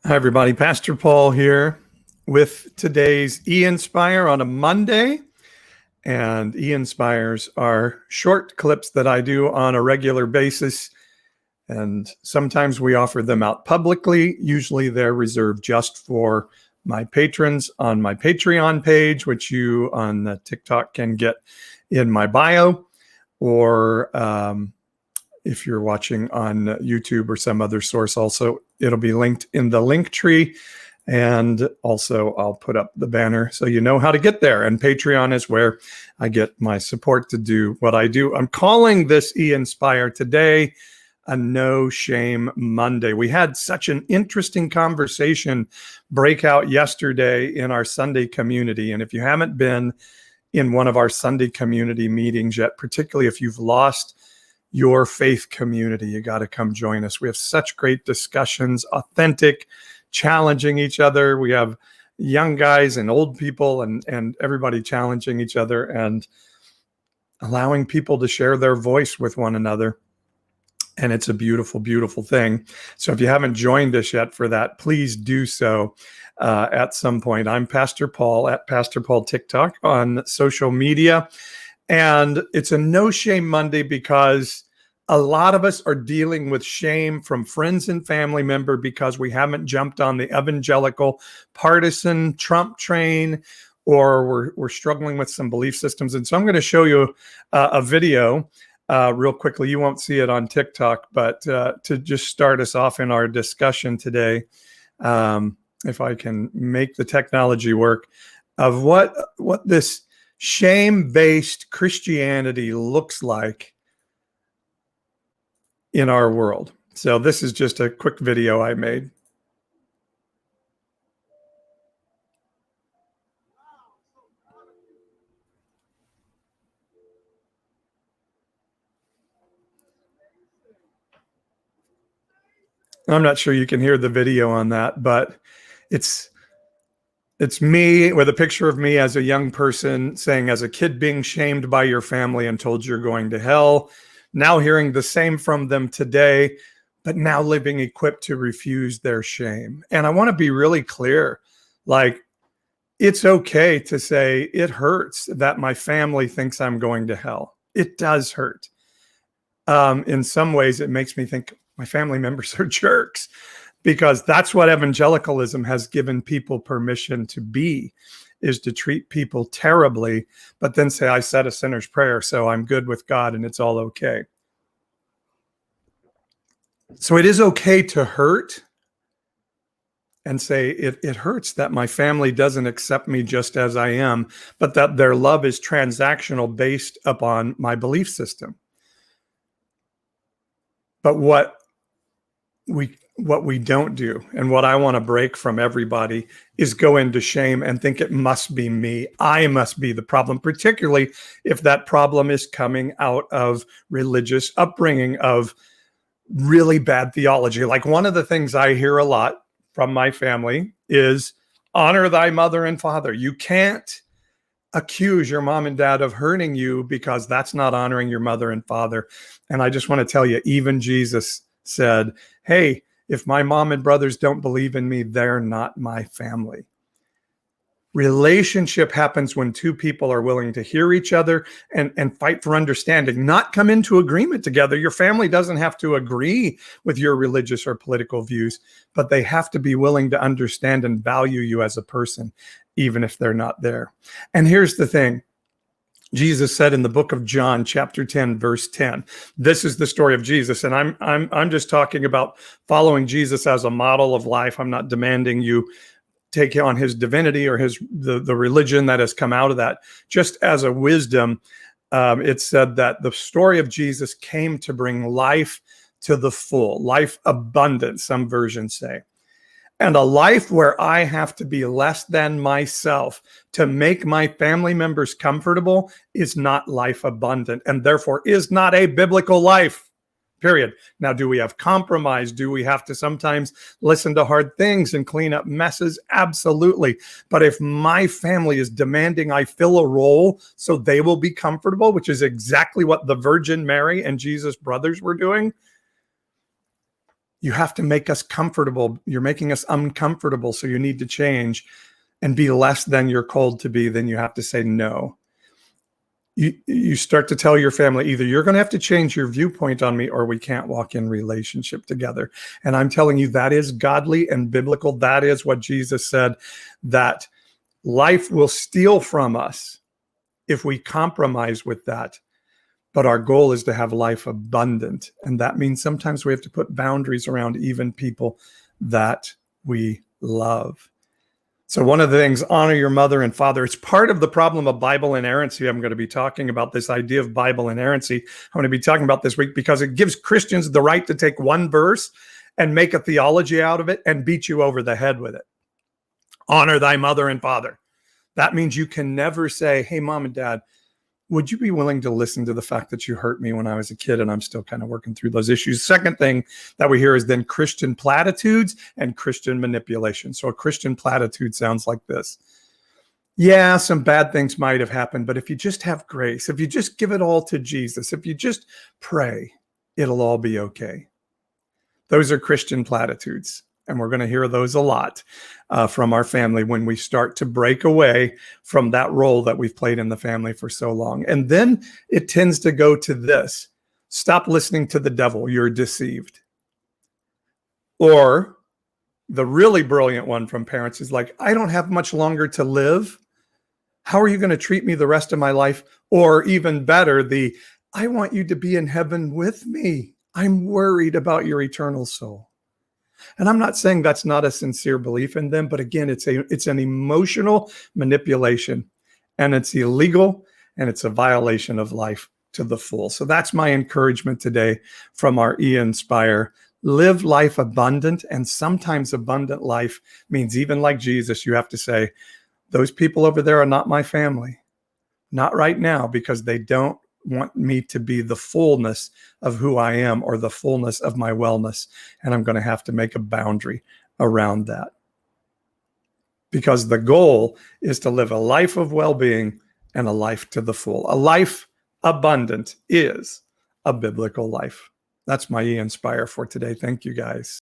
Hi, everybody. Pastor Paul here with today's eInspire on a Monday. And eInspires are short clips that I do on a regular basis. And sometimes we offer them out publicly. Usually they're reserved just for my patrons on my Patreon page, which you on TikTok can get in my bio, or if you're watching on YouTube or some other source, also it'll be linked in the link tree. And also I'll put up the banner so you know how to get there. And Patreon is where I get my support to do what I do. I'm calling this eInspire today a No Shame Monday. We had such an interesting conversation break out yesterday in our Sunday community. And if you haven't been in one of our Sunday community meetings yet, particularly if you've lost your faith community, you got to come join us. We have such great discussions, authentic, challenging each other. We have young guys and old people and everybody challenging each other and allowing people to share their voice with one another. And it's a beautiful, beautiful thing. So if you haven't joined us yet for that, please do so at some point. I'm Pastor Paul at Pastor Paul TikTok on social media. And it's a No Shame Monday because a lot of us are dealing with shame from friends and family members because we haven't jumped on the evangelical partisan Trump train, or we're struggling with some belief systems. And so I'm going to show you a video real quickly. You won't see it on TikTok, but to just start us off in our discussion today, if I can make the technology work, of what this shame-based Christianity looks like in our world. So this is just a quick video I made. I'm not sure you can hear the video on that, but it's me with a picture of me as a young person saying, as a kid, being shamed by your family and told you're going to hell. Now hearing the same from them today, but now living equipped to refuse their shame. And I want to be really clear, like, it's okay to say it hurts that my family thinks I'm going to hell. It does hurt. In some ways, it makes me think my family members are jerks, because that's what evangelicalism has given people permission to be, is to treat people terribly, but then say, I said a sinner's prayer, so I'm good with God and it's all okay. So it is okay to hurt and say it hurts that my family doesn't accept me just as I am, but that their love is transactional based upon my belief system. But what we don't do, and what I want to break from everybody, is go into shame and think it must be me. I must be the problem, particularly if that problem is coming out of religious upbringing, of really bad theology. Like, one of the things I hear a lot from my family is honor thy mother and father. You can't accuse your mom and dad of hurting you, because that's not honoring your mother and father. And I just want to tell you, even Jesus said, hey, if my mom and brothers don't believe in me, they're not my family. Relationship happens when two people are willing to hear each other and fight for understanding, not come into agreement together. Your family doesn't have to agree with your religious or political views, but they have to be willing to understand and value you as a person, even if they're not there. And here's the thing. Jesus said in the book of John, chapter 10, verse 10, this is the story of Jesus. And I'm just talking about following Jesus as a model of life. I'm not demanding you take on his divinity or the religion that has come out of that. Just as a wisdom, it said that the story of Jesus came to bring life to the full, life abundant, some versions say. And a life where I have to be less than myself to make my family members comfortable is not life abundant, and therefore is not a biblical life, period. Now, do we have compromise? Do we have to sometimes listen to hard things and clean up messes? Absolutely. But if my family is demanding I fill a role so they will be comfortable, which is exactly what the Virgin Mary and Jesus' brothers were doing, You have to make us comfortable. You're making us uncomfortable, so you need to change and be less than you're called to be. Then you have to say no. You start to tell your family, either you're going to have to change your viewpoint on me or we can't walk in relationship together. And I'm telling you, that is godly and biblical. That is what Jesus said, that life will steal from us if we compromise with that. But our goal is to have life abundant. And that means sometimes we have to put boundaries around even people that we love. So one of the things, honor your mother and father. It's part of the problem of Bible inerrancy. I'm going to be talking about this idea of Bible inerrancy. I'm going to be talking about this week because it gives Christians the right to take one verse and make a theology out of it and beat you over the head with it. Honor thy mother and father. That means you can never say, hey, mom and dad, would you be willing to listen to the fact that you hurt me when I was a kid and I'm still kind of working through those issues? Second thing that we hear is then Christian platitudes and Christian manipulation. So a Christian platitude sounds like this. Yeah, some bad things might have happened, but if you just have grace, if you just give it all to Jesus, if you just pray, it'll all be okay. Those are Christian platitudes. And we're going to hear those a lot from our family when we start to break away from that role that we've played in the family for so long. And then it tends to go to this: stop listening to the devil, you're deceived. Or the really brilliant one from parents is like, I don't have much longer to live. How are you going to treat me the rest of my life? Or even better, I want you to be in heaven with me. I'm worried about your eternal soul. And I'm not saying that's not a sincere belief in them, but again, it's an emotional manipulation, and it's illegal, and it's a violation of life to the full. So that's my encouragement today from our eInspire. Live life abundant, and sometimes abundant life means, even like Jesus, you have to say, those people over there are not my family. Not right now, because they don't want me to be the fullness of who I am or the fullness of my wellness. And I'm going to have to make a boundary around that. Because the goal is to live a life of well-being and a life to the full. A life abundant is a biblical life. That's my eInspire for today. Thank you, guys.